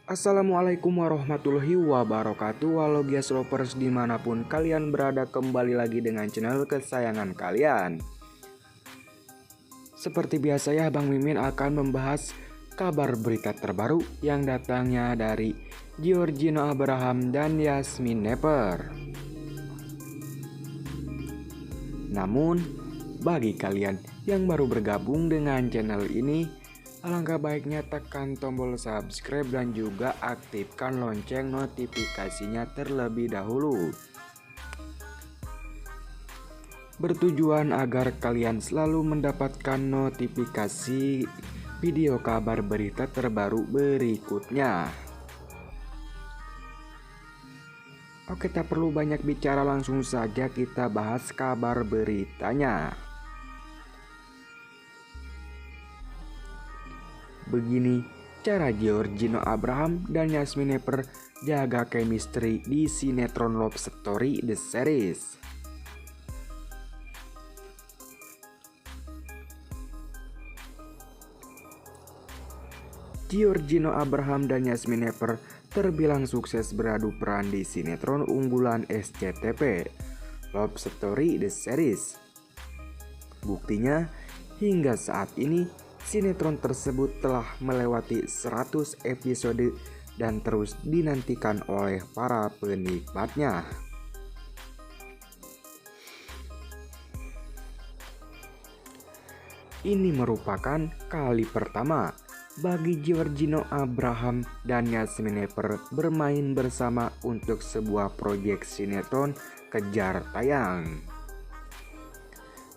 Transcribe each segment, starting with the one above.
Assalamualaikum warahmatullahi wabarakatuh. Halo Gias Lovers dimanapun kalian berada, kembali lagi dengan channel kesayangan kalian. Seperti biasa ya, Bang Mimin akan membahas kabar berita terbaru yang datangnya dari Giorgino Abraham dan Yasmin Nepper. Namun, bagi kalian yang baru bergabung dengan channel ini, alangkah baiknya tekan tombol subscribe dan juga aktifkan lonceng notifikasinya terlebih dahulu. Bertujuan agar kalian selalu mendapatkan notifikasi video kabar berita terbaru berikutnya. Oke, tak perlu banyak bicara, langsung saja kita bahas kabar beritanya. Begini cara Giorgino Abraham dan Yasmin Nepper jaga chemistry di sinetron Love Story The Series. Giorgino Abraham dan Yasmin Nepper terbilang sukses beradu peran di sinetron unggulan SCTV Love Story The Series. Buktinya, hingga saat ini sinetron tersebut telah melewati 100 episode dan terus dinantikan oleh para penikmatnya. Ini merupakan kali pertama bagi Giorgino Abraham dan Yasmin Nepper bermain bersama untuk sebuah proyek sinetron kejar tayang.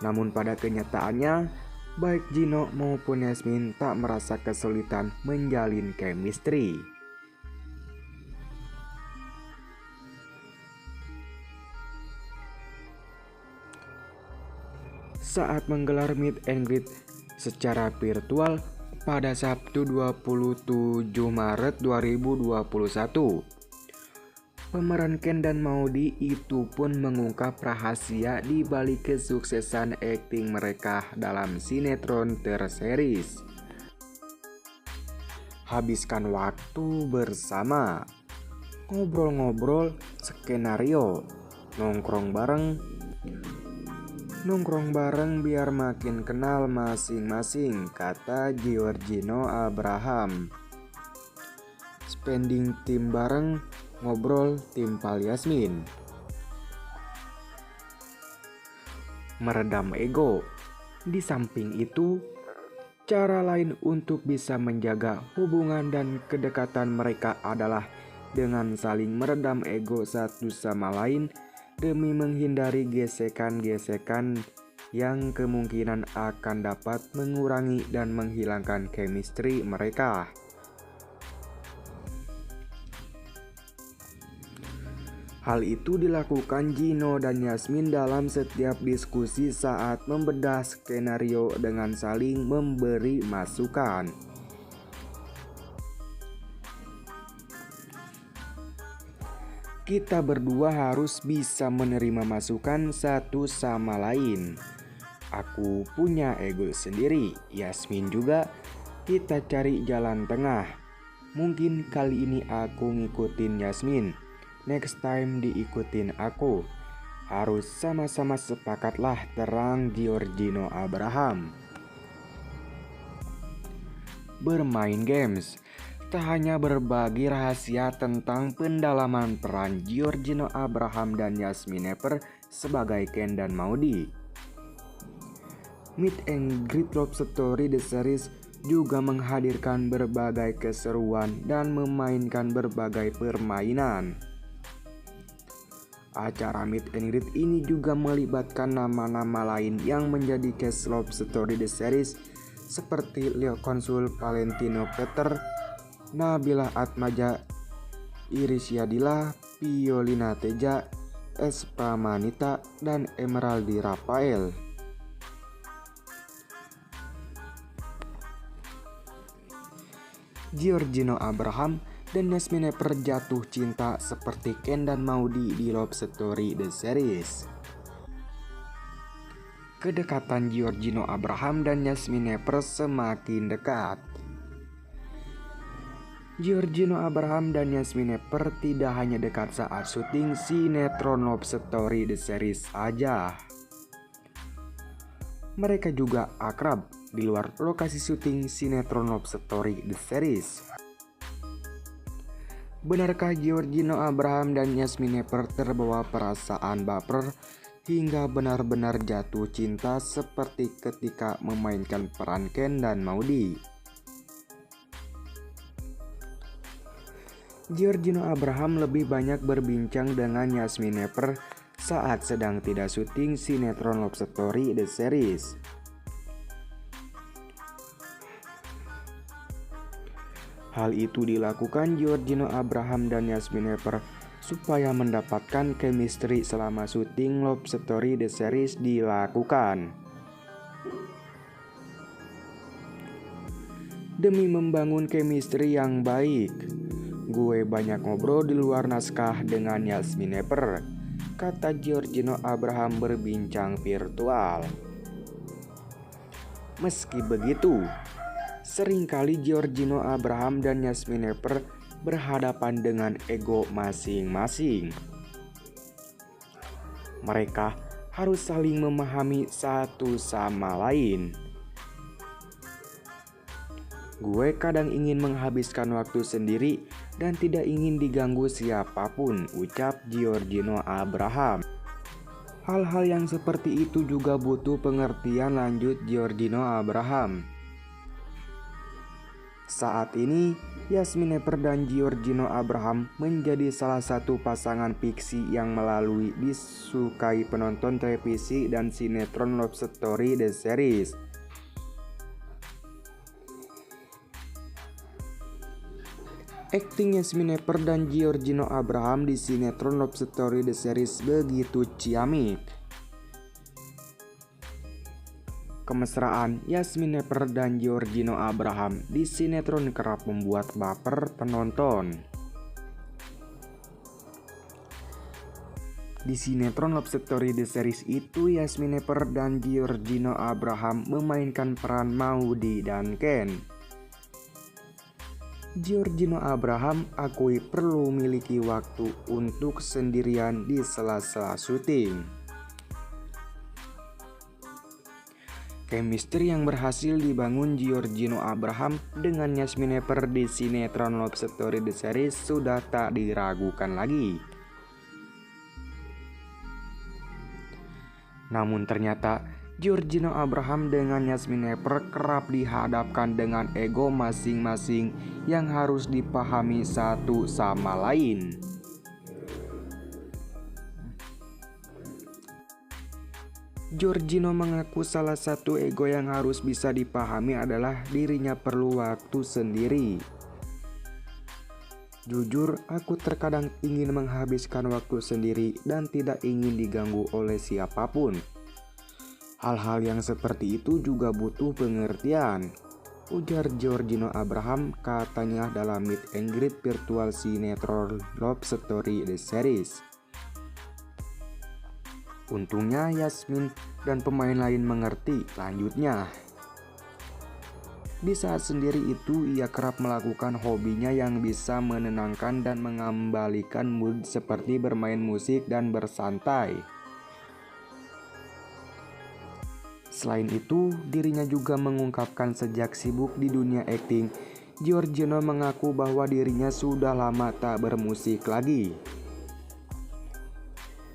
Namun pada kenyataannya, baik Gino maupun Yasmin tak merasa kesulitan menjalin chemistry. Saat menggelar meet and greet secara virtual pada Sabtu 27 Maret 2021, pemeran Ken dan Maudy itu pun mengungkap rahasia di balik kesuksesan akting mereka dalam sinetron terseries. Habiskan waktu bersama, ngobrol-ngobrol skenario, nongkrong bareng biar makin kenal masing-masing, kata Giorgino Abraham. Spending tim bareng, ngobrol timpal Yasmin. Meredam ego. Di samping itu, cara lain untuk bisa menjaga hubungan dan kedekatan mereka adalah dengan saling meredam ego satu sama lain demi menghindari gesekan-gesekan yang kemungkinan akan dapat mengurangi dan menghilangkan chemistry mereka. Hal itu dilakukan Gino dan Yasmin dalam setiap diskusi saat membedah skenario dengan saling memberi masukan. Kita berdua harus bisa menerima masukan satu sama lain. Aku punya ego sendiri, Yasmin juga. Kita cari jalan tengah. Mungkin kali ini aku ngikutin Yasmin, next time diikutin aku. Harus sama-sama sepakatlah, terang Giorgino Abraham. Bermain games tak hanya berbagi rahasia tentang pendalaman peran Giorgino Abraham dan Yasmin Nepper sebagai Ken dan Maudy. Meet and Greet Love Story The Series juga menghadirkan berbagai keseruan dan memainkan berbagai permainan. Acara Meet and Greet ini juga melibatkan nama-nama lain yang menjadi cast Love Story The Series seperti Leo Konsul, Valentino Peter, Nabila Atmaja, Iris Yadila, Piolina Teja, Espa Manita, dan Emeraldi Rafael. Giorgino Abraham dan Yasmin Nepper jatuh cinta seperti Ken dan Maudy di Love Story The Series. Kedekatan Giorgino Abraham dan Yasmin Nepper semakin dekat. Giorgino Abraham dan Yasmin Nepper tidak hanya dekat saat syuting sinetron Love Story The Series aja. Mereka juga akrab di luar lokasi syuting sinetron Love Story The Series. Benarkah Giorgino Abraham dan Yasmin Nepper terbawa perasaan baper hingga benar-benar jatuh cinta seperti ketika memainkan peran Ken dan Maudy? Giorgino Abraham lebih banyak berbincang dengan Yasmin Nepper saat sedang tidak syuting sinetron Love Story The Series. Hal itu dilakukan Giorgino Abraham dan Yasmin Nepper supaya mendapatkan chemistry selama syuting Love Story The Series dilakukan. Demi membangun chemistry yang baik, gue banyak ngobrol di luar naskah dengan Yasmin Nepper, kata Giorgino Abraham berbincang virtual. Meski begitu, seringkali Giorgino Abraham dan Yasmin Nepper berhadapan dengan ego masing-masing. Mereka harus saling memahami satu sama lain. Gue kadang ingin menghabiskan waktu sendiri dan tidak ingin diganggu siapapun, ucap Giorgino Abraham. Hal-hal yang seperti itu juga butuh pengertian, lanjut Giorgino Abraham. Saat ini, Yasmin Nepper dan Giorgino Abraham menjadi salah satu pasangan fiksi yang melalui disukai penonton televisi dan sinetron Love Story The Series. Akting Yasmin Nepper dan Giorgino Abraham di sinetron Love Story The Series begitu ciamik. Kemesraan Yasmin Nepper dan Giorgino Abraham di sinetron kerap membuat baper penonton. Di sinetron Love Story The Series itu, Yasmin Nepper dan Giorgino Abraham memainkan peran Maudy dan Ken. Giorgino Abraham akui perlu memiliki waktu untuk sendirian di sela-sela syuting. Chemistry yang berhasil dibangun Giorgino Abraham dengan Yasmin Nepper di sinetron Love Story The Series sudah tak diragukan lagi. Namun ternyata Giorgino Abraham dengan Yasmin Nepper kerap dihadapkan dengan ego masing-masing yang harus dipahami satu sama lain. Giorgino mengaku salah satu ego yang harus bisa dipahami adalah dirinya perlu waktu sendiri. Jujur, aku terkadang ingin menghabiskan waktu sendiri dan tidak ingin diganggu oleh siapapun. Hal-hal yang seperti itu juga butuh pengertian, ujar Giorgino Abraham katanya dalam meet and greet virtual sinetron Love Story The Series. Untungnya Yasmin dan pemain lain mengerti, lanjutnya. Di saat sendiri itu ia kerap melakukan hobinya yang bisa menenangkan dan mengembalikan mood seperti bermain musik dan bersantai. Selain itu, dirinya juga mengungkapkan sejak sibuk di dunia akting, Giorgino mengaku bahwa dirinya sudah lama tak bermusik lagi.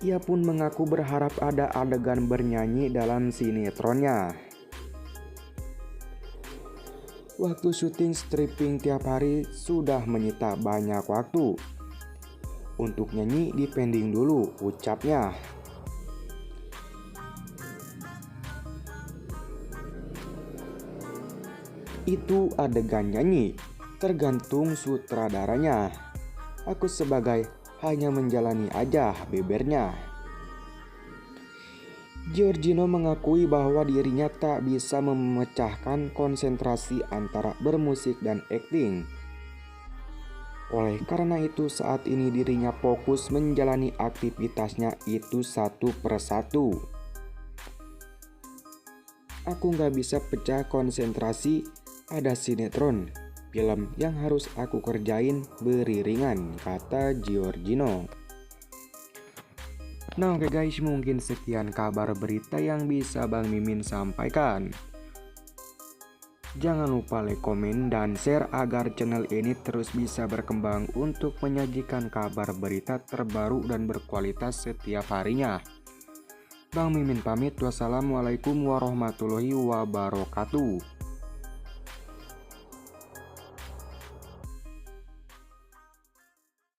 Ia pun mengaku berharap ada adegan bernyanyi dalam sinetronnya. Waktu syuting stripping tiap hari sudah menyita banyak waktu. Untuk nyanyi dipending dulu, ucapnya. Itu adegan nyanyi, tergantung sutradaranya. Aku sebagai hanya menjalani aja, bebernya. Giorgino mengakui bahwa dirinya tak bisa memecahkan konsentrasi antara bermusik dan akting. Oleh karena itu saat ini dirinya fokus menjalani aktivitasnya itu satu persatu. Aku gak bisa pecah konsentrasi, ada sinetron, film yang harus aku kerjain beriringan, kata Giorgino. Nah oke guys, mungkin sekian kabar berita yang bisa Bang Mimin sampaikan. Jangan lupa like, komen, dan share agar channel ini terus bisa berkembang untuk menyajikan kabar berita terbaru dan berkualitas setiap harinya. Bang Mimin pamit, wassalamualaikum warahmatullahi wabarakatuh.